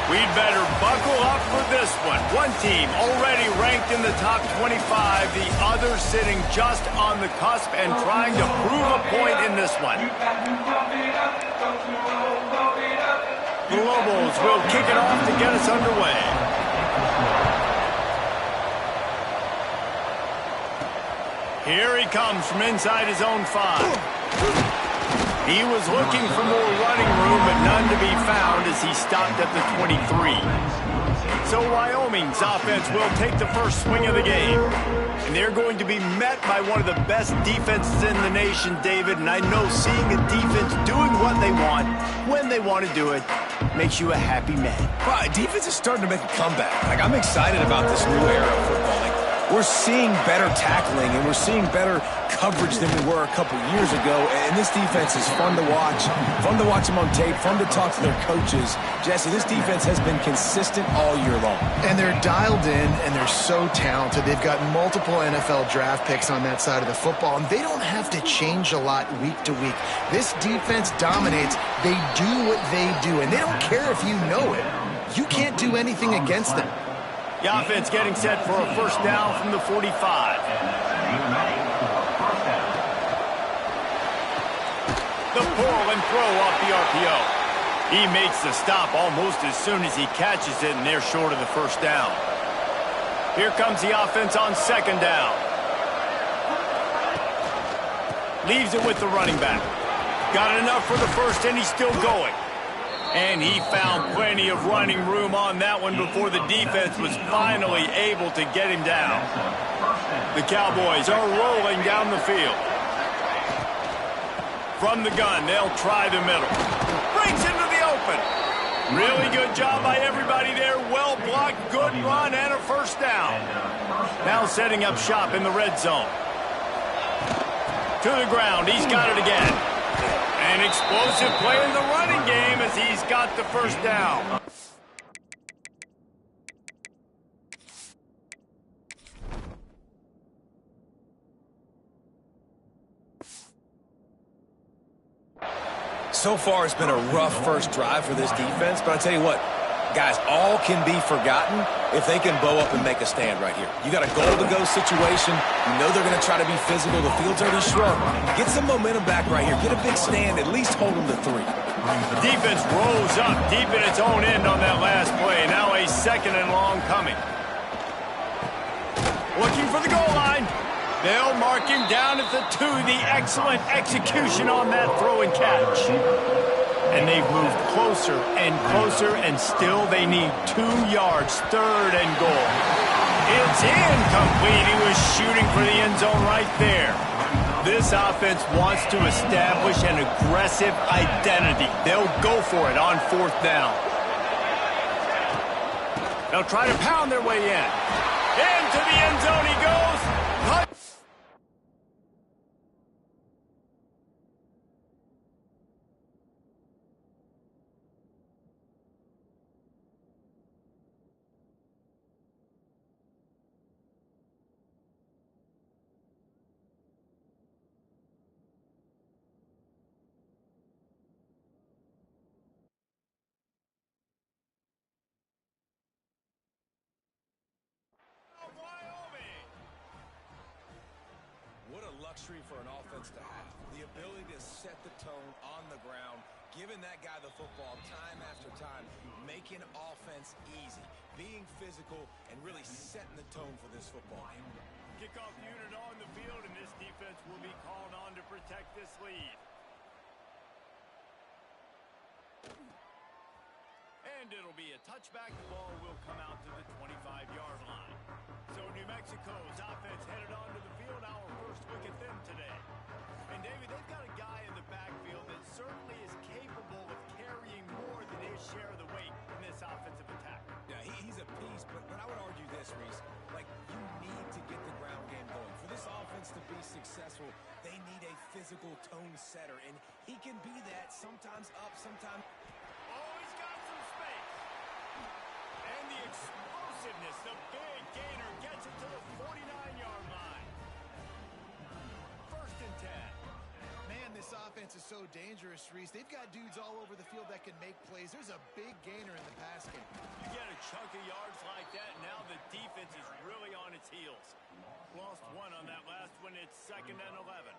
We'd better buckle up for this one. One team already ranked in the top 25, the other sitting just on the cusp and trying to prove a point in this one. The Lobos will kick it off to get us underway. Here he comes from inside his own 5. He was looking for more running room, but none to be found as he stopped at the 23. So Wyoming's offense will take the first swing of the game. And they're going to be met by one of the best defenses in the nation, David. And I know seeing a defense doing what they want, when they want to do it, makes you a happy man. Well, defense is starting to make a comeback. I'm excited about this new era of football. We're seeing better tackling, and we're seeing better coverage than we were a couple years ago. And this defense is fun to watch them on tape, fun to talk to their coaches. Jesse, this defense has been consistent all year long. And they're dialed in, and they're so talented. They've got multiple NFL draft picks on that side of the football, and they don't have to change a lot week to week. This defense dominates. They do what they do, and they don't care if you know it. You can't do anything against them. The offense getting set for a first down from the 45. The pull and throw off the RPO. He makes the stop almost as soon as he catches it, and they're short of the first down. Here comes the offense on second down. Leaves it with the running back. Got enough for the first, and he's still going. And he found plenty of running room on that one before the defense was finally able to get him down. The Cowboys are rolling down the field. From the gun, they'll try the middle. Breaks into the open. Really good job by everybody there. Well blocked, good run, and a first down. Now setting up shop in the red zone. To the ground, he's got it again. An explosive play in the running game as he's got the first down. So far, it's been a rough first drive for this defense, but I tell you what, guys, all can be forgotten if they can bow up and make a stand right here. You got a goal-to-go situation. You know they're going to try to be physical. The field's already shrunk. Get some momentum back right here. Get a big stand. At least hold them to 3. The defense rose up deep in its own end on that last play. Now a second and long coming. Looking for the goal line. They'll mark him down at the 2. The excellent execution on that throw and catch. And they've moved closer and still they need 2 yards, third and goal. It's incomplete. He was shooting for the end zone right there. This offense wants to establish an aggressive identity. They'll go for it on fourth down. They'll try to pound their way in. Into the end zone he goes. luxury for an offense to have. The ability to set the tone on the ground, giving that guy the football time after time, making offense easy, being physical, and really setting the tone for this football game. Kickoff unit on the field, and this defense will be called on to protect this lead. And it'll be a touchback. The ball will come out to the 25-yard line. So New Mexico's offense headed onto the field. Our first look at them today. And David, they've got a guy in the backfield that certainly is capable of carrying more than his share of the weight in this offensive attack. Yeah, he's a piece, but I would argue this, Reese. Like, you need to get the ground game going. For this offense to be successful, they need a physical tone setter, and he can be that, sometimes up, sometimes... Oh, he's got some space. And the explosiveness, the big gainer gets it to the 49-yard line. 1st and 10. Man, this offense is so dangerous, Reese. They've got dudes all over the field that can make plays. There's a big gainer in the pass game. You get a chunk of yards like that, now the defense is really on its heels. Lost one on that last one. It's 2nd and 11.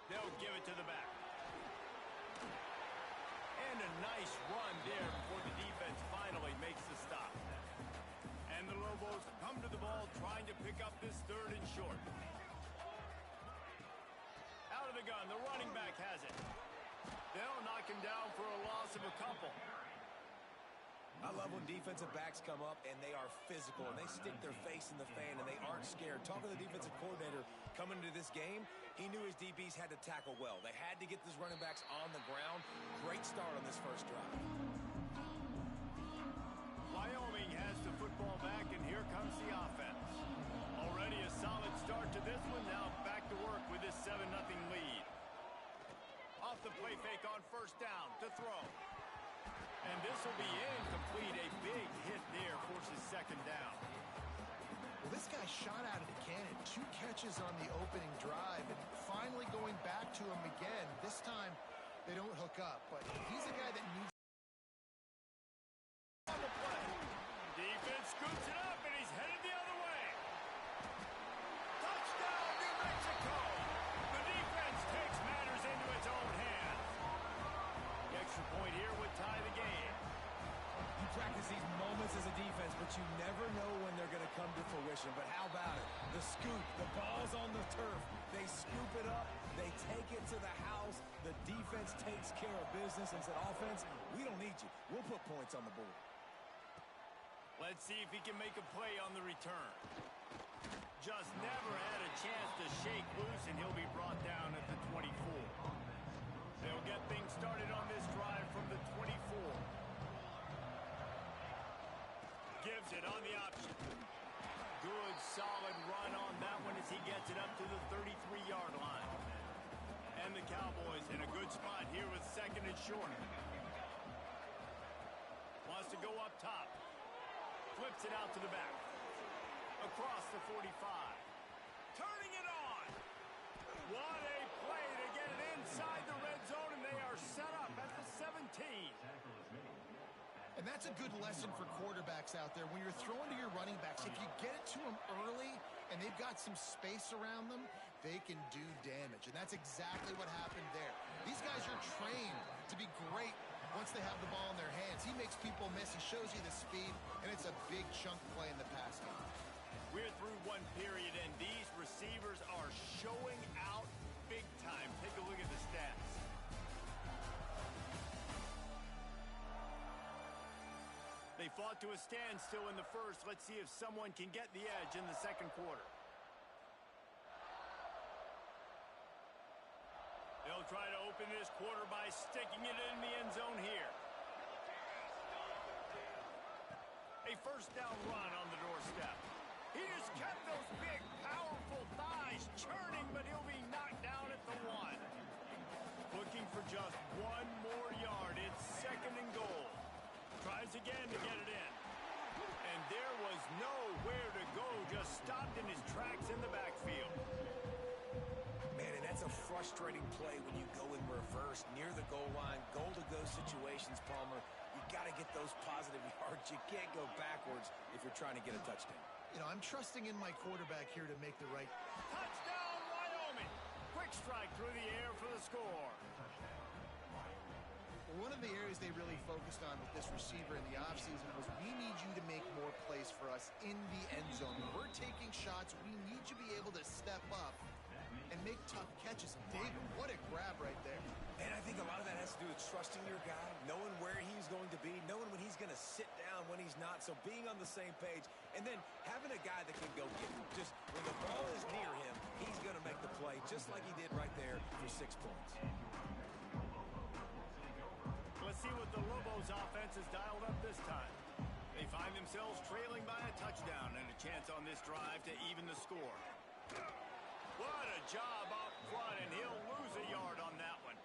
They'll give it to the back. And a nice run there before the defense finally makes the stop. And the Lobos come to the ball trying to pick up this 3rd and short. Out of the gun, the running back has it. They'll knock him down for a loss of a couple. I love when defensive backs come up and they are physical and they stick their face in the fan and they aren't scared. Talking to the defensive coordinator coming into this game, he knew his DBs had to tackle well. They had to get these running backs on the ground. Great start on this first drive. Wyoming has the football back, and here comes the offense. Already a solid start to this one. Now back to work with this 7-0 lead. Off the play fake on 1st down to throw. And this will be incomplete. A big hit there forces 2nd down. Well, this guy shot out of the cannon. 2 catches on the opening drive, and finally going back to him again. This time, they don't hook up, but he's a guy that needs on the play. Defense scoops it up, and he's headed the other way. Touchdown, New Mexico! The defense takes matters into its own hands. The extra point here would tie the game. You practice these moments as a defense, but you never know when they're going to come to fruition. But how about it? The scoop, the ball's on the turf. They scoop it up. They take it to the house. The defense takes care of business and said, offense, we don't need you. We'll put points on the board. Let's see if he can make a play on the return. Just never had a chance to shake loose, and he'll be brought down at the 24. They'll get things started on this drive from the 24. Gives it on the option. Good, solid run on that one as he gets it up to the 33-yard line. And the Cowboys in a good spot here with 2nd and short. Wants to go up top. Flips it out to the back. Across the 45. Turning it on. What a play to get it inside the red zone, and they are set up at the 17. And that's a good lesson for quarterbacks out there. When you're throwing to your running backs, if you get it to them early and they've got some space around them, they can do damage. And that's exactly what happened there. These guys are trained to be great once they have the ball in their hands. He makes people miss. He shows you the speed, and it's a big chunk play in the pass game. We're through one period, and these receivers are showing out big time. Take a look at the stats. They fought to a standstill in the first. Let's see if someone can get the edge in the 2nd quarter. They'll try to open this quarter by sticking it in the end zone here. A 1st down run on the doorstep. He just kept those big, powerful thighs churning, but he'll be knocked down at the 1. Looking for just 1 more yard. It's 2nd and goal. Tries again to get it in. And there was nowhere to go, just stopped in his tracks in the backfield. Man, and that's a frustrating play when you go in reverse near the goal line. Goal-to-go situations, Palmer. You got to get those positive yards. You can't go backwards if you're trying to get a touchdown. I'm trusting in my quarterback here to make the right. Touchdown, Wyoming! Quick strike through the air for the score. One of the areas they really focused on with this receiver in the offseason was we need you to make more plays for us in the end zone. When we're taking shots, we need you to be able to step up and make tough catches. And David, what a grab right there. And I think a lot of that has to do with trusting your guy, knowing where he's going to be, knowing when he's going to sit down, when he's not. So being on the same page, and then having a guy that can go get him. Just when the ball is near him, he's going to make the play, just like he did right there for 6 points. Let's see what the Lobos offense has dialed up this time. They find themselves trailing by a touchdown and a chance on this drive to even the score. What a job up front, and he'll lose a yard on that one.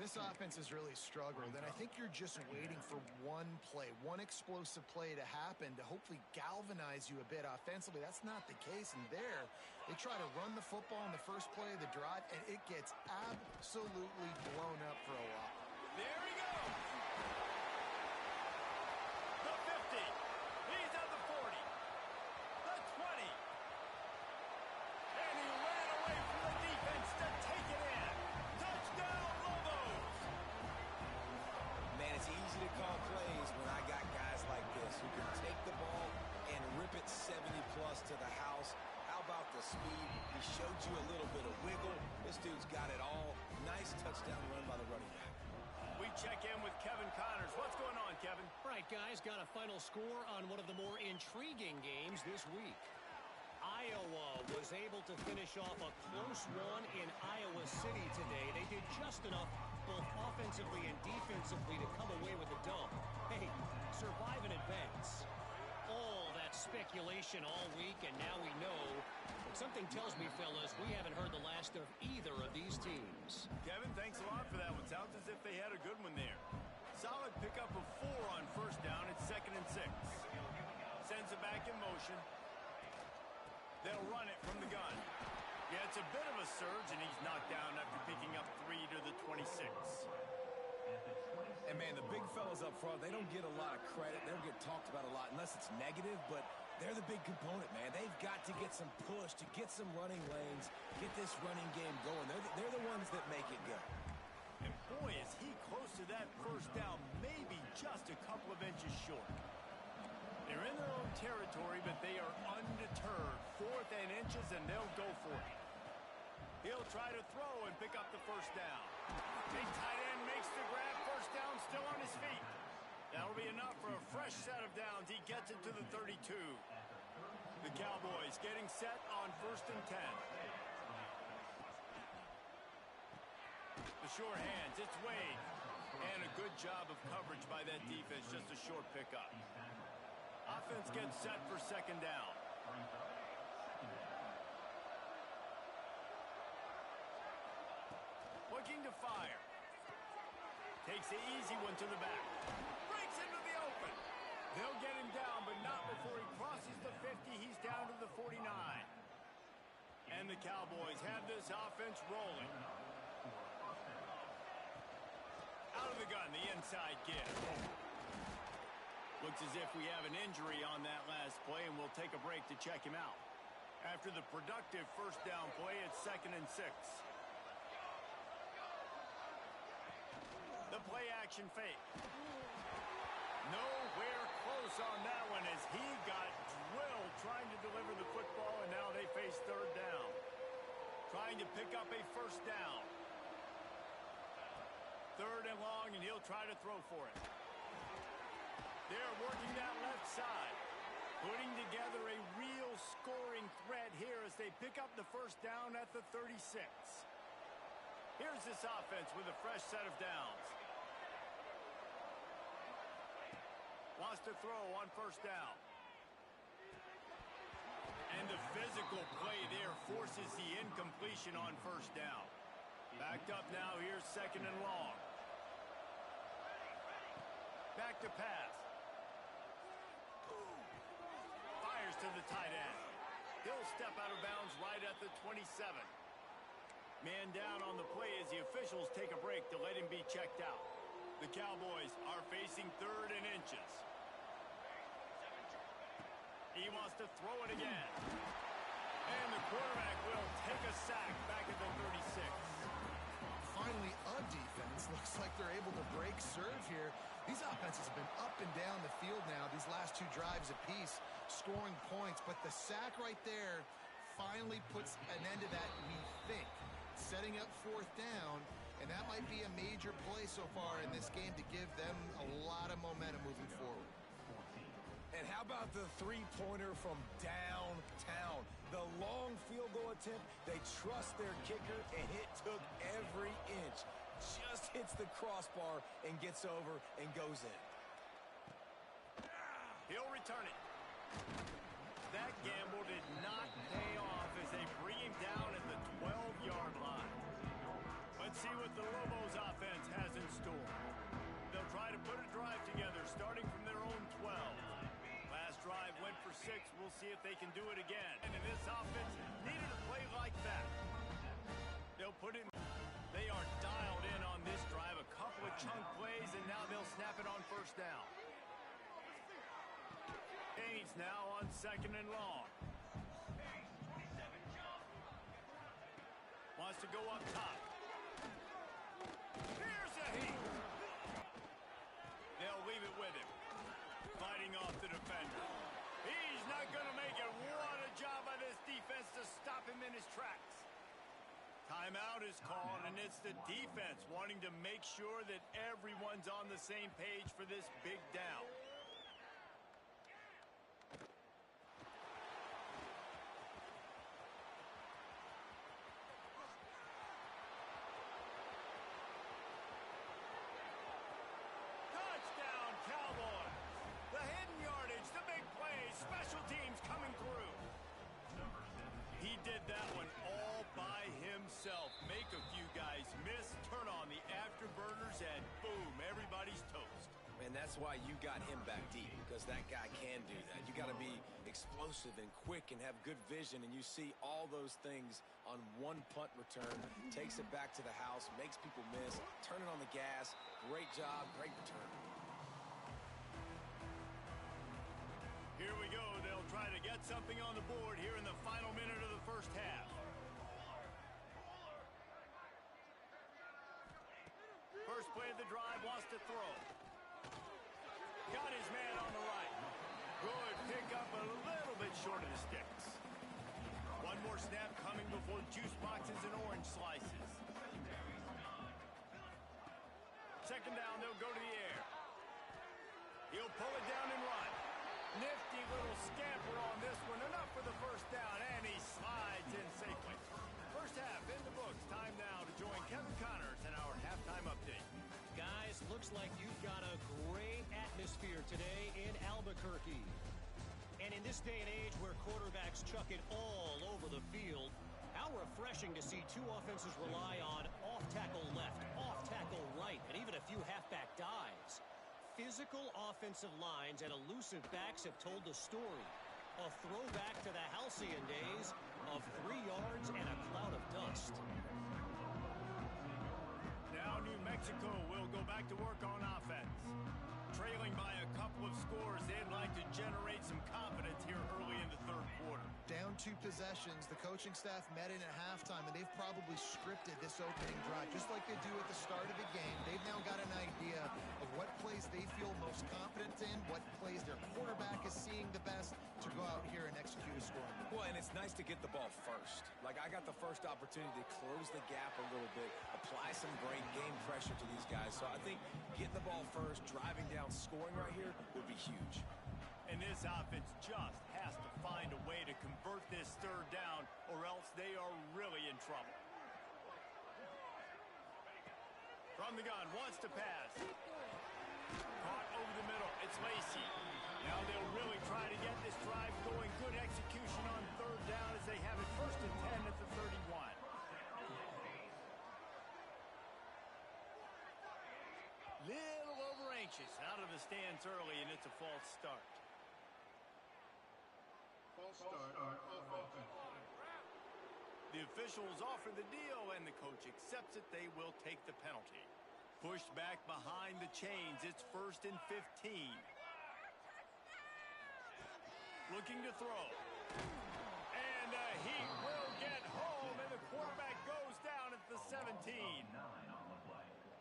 This offense has really struggled, and I think you're just waiting for one play, one explosive play to happen to hopefully galvanize you a bit offensively. That's not the case, and there they try to run the football in the first play of the drive, and it gets absolutely blown up for a while. There he goes. The 50. He's at the 40. The 20. And he ran away from the defense to take it in. Touchdown, Lobos. Man, it's easy to call plays when I got guys like this who can take the ball and rip it 70-plus to the house. How about the speed? He showed you a little bit of wiggle. This dude's got it all. Nice touchdown run by the running back. We check in with Kevin Connors. What's going on, Kevin? Right, guys, got a final score on one of the more intriguing games this week. Iowa was able to finish off a close one in Iowa City today. They did just enough, both offensively and defensively, to come away with a dub. Hey, survive and advance. All that speculation all week, and now we know. But something tells me, fellas, we haven't heard the last of either of these teams. Kevin, thanks a lot for that one. Sounds as if they had a good one there. Solid pickup of 4 on first down. It's 2nd and 6. Sends it back in motion. They'll run it from the gun. Yeah, it's a bit of a surge, and he's knocked down after picking up 3 to the 26. And, man, the big fellas up front, they don't get a lot of credit. They don't get talked about a lot unless it's negative, but they're the big component, man. They've got to get some push, to get some running lanes, get this running game going. They're the ones that make it go. And, boy, is he close to that first down, maybe just a couple of inches short. They're in their own territory, but they are undeterred. 4th and inches, and they'll go for it. He'll try to throw and pick up the first down. Big tight end makes the grab. First down, still on his feet. That'll be enough for a fresh set of downs. He gets it to the 32. The Cowboys getting set on 1st and 10. The short hands, it's Wade. And a good job of coverage by that defense, just a short pickup. Offense gets set for 2nd down. Looking to fire. Takes the easy one to the back. Breaks into the open. They'll get him down, but not before he crosses the 50. He's down to the 49. And the Cowboys have this offense rolling. Out of the gun, the inside give. Looks as if we have an injury on that last play, and we'll take a break to check him out. After the productive first down play, it's 2nd and 6. The play action fake. Nowhere close on that one as he got drilled trying to deliver the football, and now they face 3rd down. Trying to pick up a first down. 3rd and long, and he'll try to throw for it. They're working that left side. Putting together a real scoring threat here as they pick up the first down at the 36. Here's this offense with a fresh set of downs. Wants to throw on first down. And the physical play there forces the incompletion on first down. Backed up now, here's 2nd and long. Back to pass. Fires to the tight end. He'll step out of bounds right at the 27. Man down on the play as the officials take a break to let him be checked out. The Cowboys are facing 3rd and inches. He wants to throw it again. And the quarterback will take a sack back at the 36. Finally, a defense. Looks like they're able to break serve here. These offenses have been up and down the field now, these last two drives apiece, scoring points. But the sack right there finally puts an end to that, we think. Setting up fourth down, and that might be a major play so far in this game to give them a lot of momentum moving forward. And how about the three-pointer from downtown? The long field goal attempt, they trust their kicker, and it took every inch. Just hits the crossbar and gets over and goes in. He'll return it. That gamble did not pay off as they bring him down at the 12-yard line. Let's see what the Lobos offense has in store. They'll try to put a drive together starting from their own 12. Last drive went for 6. We'll see if they can do it again. And this offense needed a play like that. They'll put it. They are dialed in on this drive. A couple of chunk plays, and now they'll snap it on first down. Gaines now on second and long. Wants to go up top. Here's a heat. They'll leave it with him. Fighting off the defender. He's not going to make it. What a job by this defense to stop him in his tracks. Timeout is called, and it's the defense wanting to make sure that everyone's on the same page for this big down. Touchdown, Cowboys! The hidden yardage, the big plays, special teams coming through. He did that one all by himself. Make a few guys miss, turn on the afterburners, and boom, everybody's toast. And that's why you got him back deep, because that guy can do that. You got to be explosive and quick and have good vision, and you see all those things on one punt return. Takes it back to the house, makes people miss, turning on the gas. Great job, great return. Here we go. They'll try to get something on the board here in the final minute of the first half. First play of the drive, wants to throw. Got his man on the right. Good pick up, a little bit short of the sticks. One more snap coming before juice boxes and orange slices. Second down, they'll go to the air. He'll pull it down and run. Nifty little scamper on this one. Enough for the first down, and he slides in safely. First half in the books. Time now to join Kevin Connors in our halftime update. Guys, looks like you've got a great atmosphere today in Albuquerque. And in this day and age where quarterbacks chuck it all over the field, how refreshing to see two offenses rely on off-tackle left, off-tackle right, and even a few halfback dives. Physical offensive lines and elusive backs have told the story. A throwback to the halcyon days of 3 yards and a cloud of dust. Now New Mexico will go back to work on offense. Trailing by a couple of scores, they'd like to generate some confidence here early in the third quarter. Down 2 possessions, the coaching staff met in at halftime, and they've probably scripted this opening drive, just like they do at the start of the game. They've now got an idea of what plays they feel most confident in, what plays their quarterback is seeing the best to go out here and execute a score. Well, and it's nice to get the ball first. Like, I got the first opportunity to close the gap a little bit, apply some great game pressure to these guys. So I think getting the ball first, driving down, scoring right here would be huge. And this offense just has to find a way to convert this third down, or else they are really in trouble. From the gun, wants to pass. Caught over the middle. It's Lacy. Now they'll really try to get this drive going. Good execution on third down as they have it first and 10 at the 31. Little over anxious, out of the stands early, and it's a false start. False start on offense. The officials offer the deal, and the coach accepts it. They will take the penalty. Pushed back behind the chains. It's first and 15. looking to throw. And he will get home, and the quarterback goes down at the 17.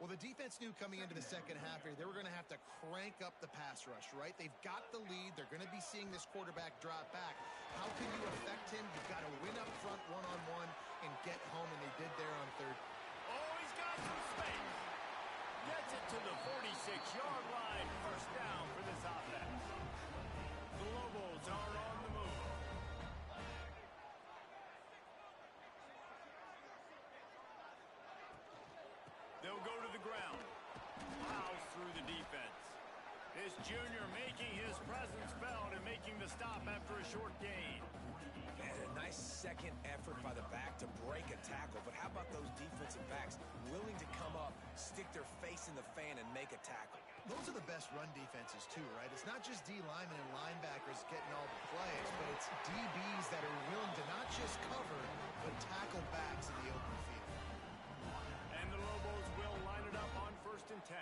Well, the defense knew coming into the second half here they were going to have to crank up the pass rush, right? They've got the lead. They're going to be seeing this quarterback drop back. How can you affect him? You've got to win up front one-on-one and get home, and they did there on third. Oh, he's got some space. Gets it to the 46-yard line. First down for this offense. The Lobos are on the move. They'll go to the ground. Plows through the defense. This junior making his presence felt and making the stop after a short gain. And a nice second effort by the back to break a tackle. But how about those defensive backs willing to come up, stick their face in the fan, and make a tackle? Those are the best run defenses, too, right? It's not just D linemen and linebackers getting all the plays, but it's DBs that are willing to not just cover, but tackle backs in the open field. And the Lobos will line it up on 1st and 10.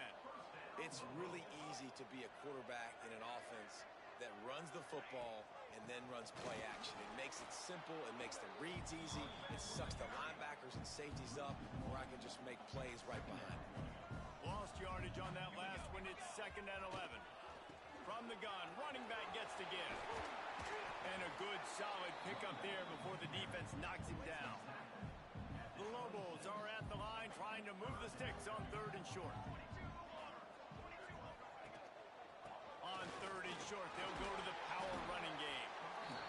It's really easy to be a quarterback in an offense that runs the football and then runs play action. It makes it simple. It makes the reads easy. It sucks the linebackers and safeties up, or I can just make plays right behind it. Lost yardage on that last one. It's 2nd and 11. From the gun, running back gets to give. And a good, solid pickup there before the defense knocks him down. The Lobos are at the line trying to move the sticks on 3rd and short. On 3rd and short, they'll go to the power running game.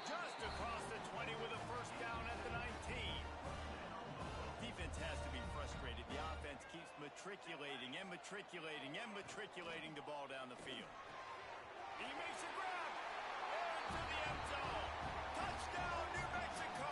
Just across the 20 with a first down at the 19. Defense has to be frustrated. The offense keeps matriculating and matriculating and matriculating the ball down the field. He makes a grab into the end zone. Touchdown, New Mexico.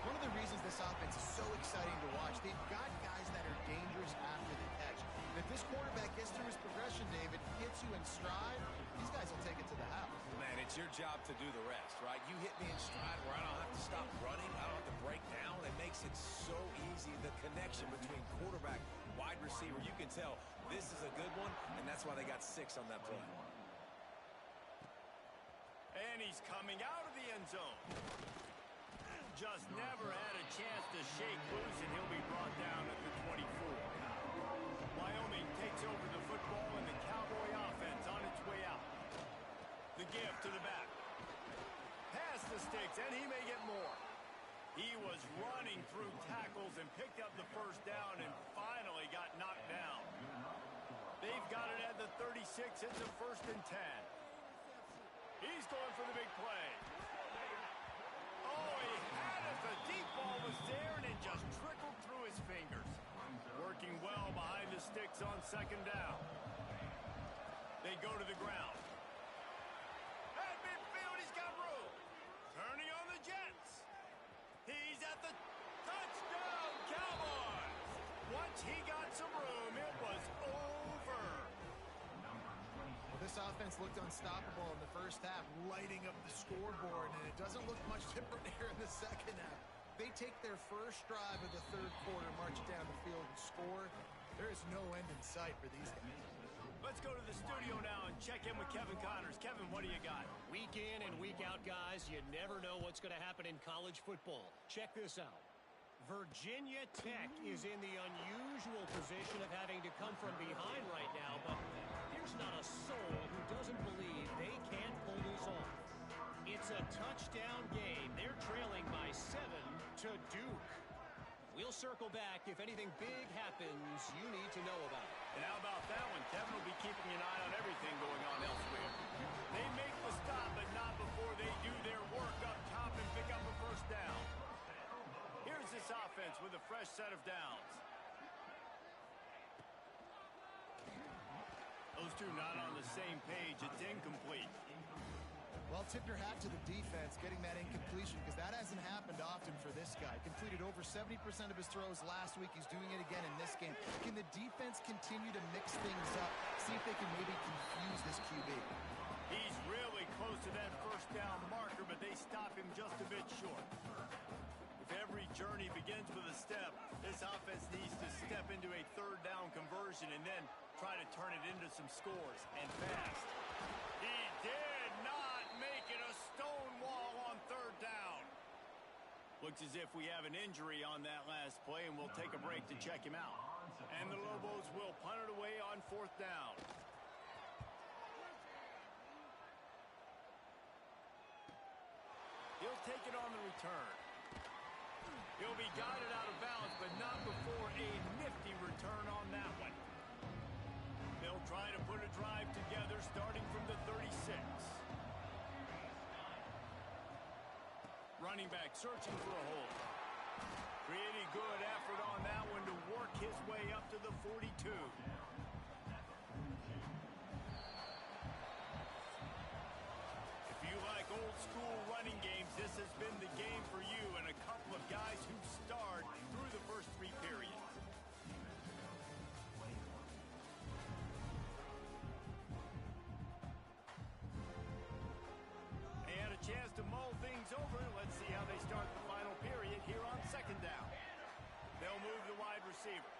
One of the reasons this offense is so exciting to watch, they've got guys that are dangerous after the catch. And if this quarterback gets through his progression, David, hits you in stride, these guys will take it to the house. Man, it's your job to do the rest, right? You hit me in stride where I don't have to stop running. I don't have to break down. It makes it so easy. The connection between quarterback, wide receiver, you can tell this is a good one, and that's why they got 6 on that play. And he's coming out of the end zone. Just never had a chance to shake loose, and he'll be brought down at the 24. Wyoming takes over the football, and the Cowboy offense on its way out. The give to the back. Past the sticks, and he may get more. He was running through tackles and picked up the first down and finally got knocked down. They've got it at the 36. It's a 1st and 10. He's going for the big play. Oh, he had it. The deep ball was there, and it just trickled through his fingers. Working well behind the sticks on 2nd down. They go to the ground. At midfield, he's got room. Turning on the Jets. He's at the touchdown, Cowboys. Once he got some room, it was over. Well, this offense looked unstoppable in the first half, lighting up the scoreboard, and it doesn't look much different here in the second half. They take their first drive of the 3rd quarter, march down the field, and score. There is no end in sight for these guys. Let's go to the studio now and check in with Kevin Connors. Kevin, what do you got? Week in and week out, guys, you never know what's going to happen in college football. Check this out. Virginia Tech is in the unusual position of having to come from behind right now, but there's not a soul who doesn't believe they can pull this off. It's a touchdown game. They're trailing by 7 to Duke. We'll circle back. If anything big happens, you need to know about it. And how about that one? Kevin will be keeping an eye on everything going on elsewhere. They make the stop, but not before they do their work up top and pick up a first down. Here's this offense with a fresh set of downs. Those two not on the same page. It's incomplete. Well, tip your hat to the defense getting that incompletion because that hasn't happened often for this guy. Completed over 70% of his throws last week. He's doing it again in this game. Can the defense continue to mix things up? See if they can maybe confuse this QB. He's really close to that first down marker, but they stop him just a bit short. If every journey begins with a step, this offense needs to step into a 3rd down conversion and then try to turn it into some scores and fast. He did not make Looks as if we have an injury on that last play, and we'll take a break to check him out. And the Lobos will punt it away on 4th down. He'll take it on the return. He'll be guided out of bounds, but not before a nifty return on that one. They'll try to put a drive together starting from the 36. Running back searching for a hole. Pretty good effort on that one to work his way up to the 42. If you like old school running games, this has been the game for you and a couple of guys who've starred through the first 3 periods. They had a chance to mull things over. Let's see how they start the final period here on 2nd down. They'll move the wide receiver.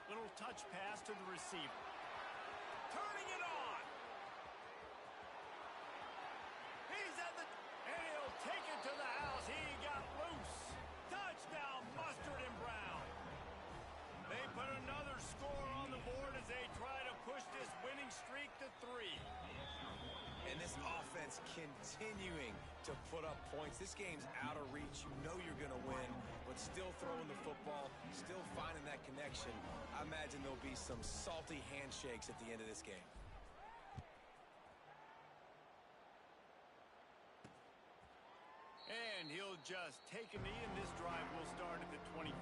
Little touch pass to the receiver. Turning it on. He's at the... And he'll take it to the house. He got loose. Touchdown, Mustard and Brown. They put another score on the board as they try to push this winning streak to 3. And this offense continuing to put up points. This game's out of reach. You know you're going to win, but still throwing the football, still finding that connection. I imagine there'll be some salty handshakes at the end of this game. And he'll just take a knee, and this drive will start at the 25.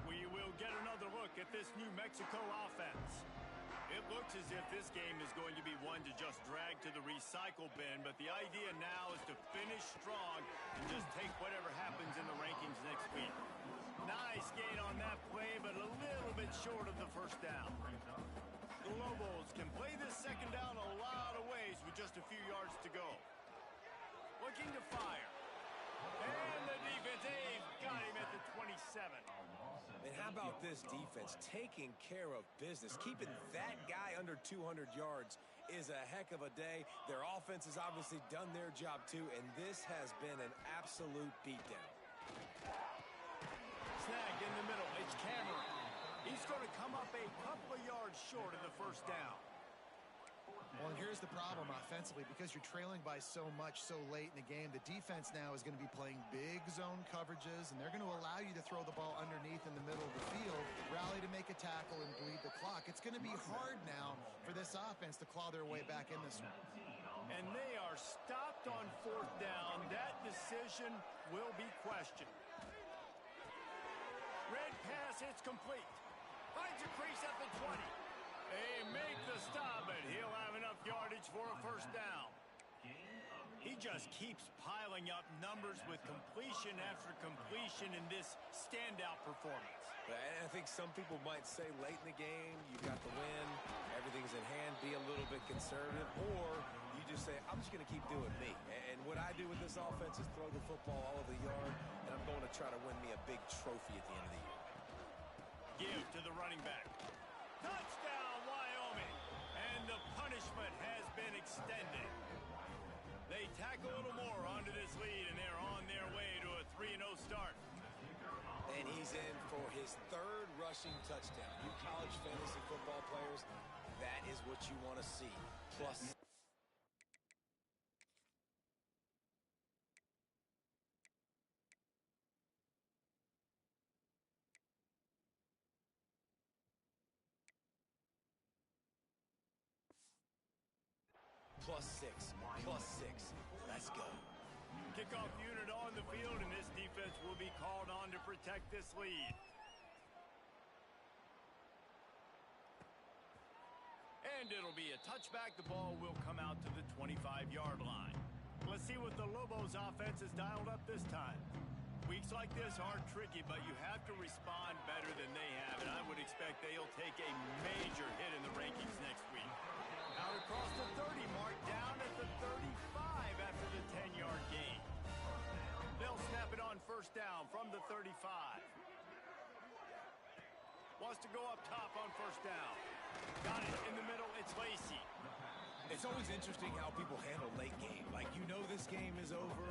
We will get another look at this New Mexico offense. It looks as if this game is going to be one to just drag to the recycle bin, but the idea now is to finish strong and just take whatever happens in the rankings next week. Nice gain on that play, but a little bit short of the 1st down. The Lobos can play this 2nd down a lot of ways with just a few yards to go. Looking to fire. And the defense, they've got him at the 27. And how about this defense taking care of business? Keeping that guy under 200 yards is a heck of a day. Their offense has obviously done their job too, and this has been an absolute beatdown. Snagged in the middle. It's Cameron. He's going to come up a couple of yards short of the 1st down. Well, and here's the problem offensively. Because you're trailing by so much so late in the game, the defense now is going to be playing big zone coverages, and they're going to allow you to throw the ball underneath in the middle of the field, rally to make a tackle, and bleed the clock. It's going to be hard now for this offense to claw their way back in this one. And they are stopped on 4th down. That decision will be questioned. Red pass, it's complete. Finds a crease at the 20. They make the stop, but he'll have enough yardage for a 1st down. He just keeps piling up numbers with completion after completion in this standout performance. And I think some people might say late in the game, you got the win, everything's in hand, be a little bit conservative, or you just say, I'm just going to keep doing me. And what I do with this offense is throw the football all over the yard, and I'm going to try to win me a big trophy at the end of the Give year. to the running back. Touchdown, Wyoming! And the punishment has been extended. They tack a little more onto this lead, and they're on their way to a 3-0 start. And he's in for his 3rd rushing touchdown. You college fantasy football players, that is what you want to see. Plus... +6, +6. Let's go. Kickoff unit on the field, and this defense will be called on to protect this lead. And it'll be a touchback. The ball will come out to the 25-yard line. Let's see what the Lobos offense has dialed up this time. Weeks like this are tricky, but you have to respond better than they have, and I would expect they'll take a major hit in the rankings next week. Out across the 30 mark, down at the 35 after the 10-yard gain. They'll snap it on 1st down from the 35. Wants to go up top on 1st down. Got it in the middle, it's Lacy. It's always interesting how people handle late game. Like, you know this game is over,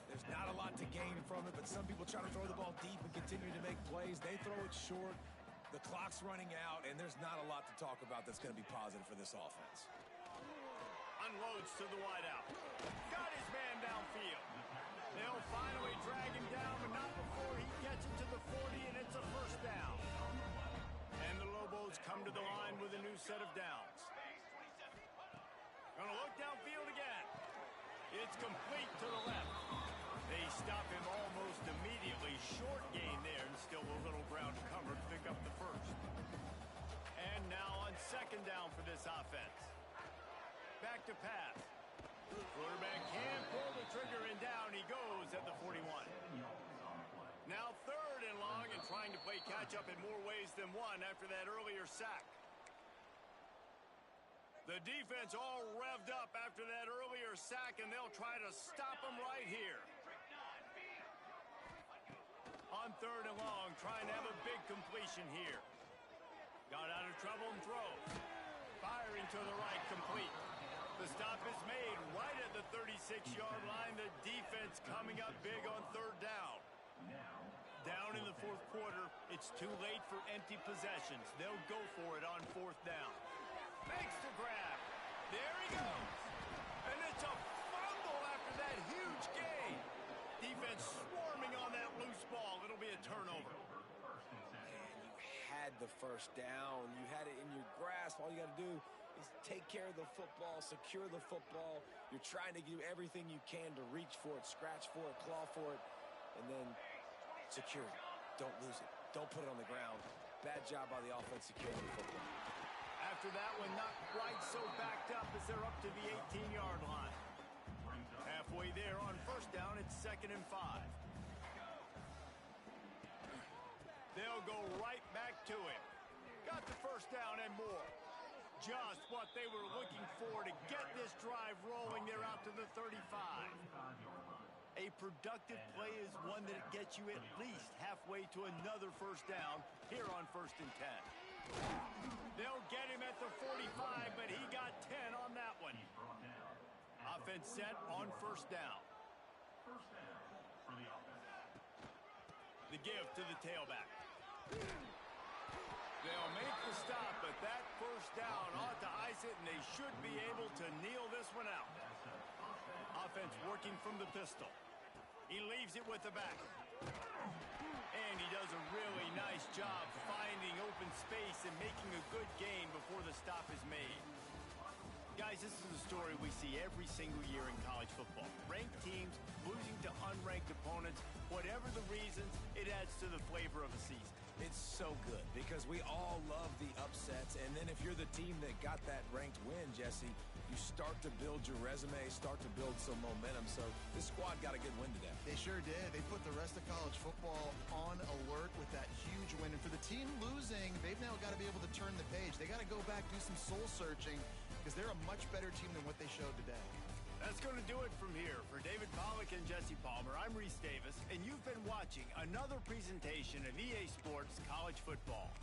There's not a lot to gain from it, but some people try to throw the ball deep and continue to make plays. They throw it short. The clock's running out, and there's not a lot to talk about that's going to be positive for this offense. Unloads to the wideout. Got his man downfield. They'll finally drag him down, but not before he gets it to the 40, and it's a first down. And the Lobos come to the line with a new set of downs. Gonna look downfield again. It's complete to the left. They stop him almost immediately. Short gain there, and still a little ground to cover to pick up the first. And now on second down for this offense. Back to pass. Quarterback can't pull the trigger, and down he goes at the 41. Now third and long, and trying to play catch-up in more ways than one after that earlier sack. The defense all revved up after that earlier sack, and they'll try to stop him right here. On third and long, trying to have a big completion here. Got out of trouble and throws. Firing to the right, complete. The stop is made right at the 36-yard line. The defense coming up big on third down. Down in the fourth quarter, it's too late for empty possessions. They'll go for it on fourth down. Makes the grab. There he goes. And it's a fumble after that huge gain. Defense swarming on that loose ball. It'll be a turnover. Man, you had the first down. You had it in your grasp. All you got to do is take care of the football, secure the football. You're trying to do everything you can to reach for it, scratch for it, claw for it, and then secure it. Don't lose it. Don't put it on the ground. Bad job by the offense securing the football. After that one, not quite so backed up as they're up to the 18-yard line. Halfway there on first down, it's 2nd and 5. They'll go right back to him. Got the first down and more. Just what they were looking for to get this drive rolling. They're out to the 35. A productive play is one that gets you at least halfway to another first down here on 1st and 10. They'll get him at the 45, but he got 10 on that one. Offense set on first down. The give to the tailback. They'll make the stop, but that first down ought to ice it, and they should be able to kneel this one out. Offense working from the pistol. He leaves it with the back. And he does a really nice job finding open space and making a good gain before the stop is made. Guys, this is a story we see every single year in college football. Ranked teams losing to unranked opponents. Whatever the reasons, it adds to the flavor of the season. It's so good because we all love the upsets, and then if you're the team that got that ranked win, Jesse, you start to build your resume, start to build some momentum. So this squad got a good win today. They sure did. They put the rest of college football on alert with that huge win. And for the team losing, they've now got to be able to turn the page. They got to go back, do some soul searching, because they're a much better team than what they showed today. That's going to do it from here. For David Pollack and Jesse Palmer, I'm Reese Davis, and you've been watching another presentation of EA Sports College Football.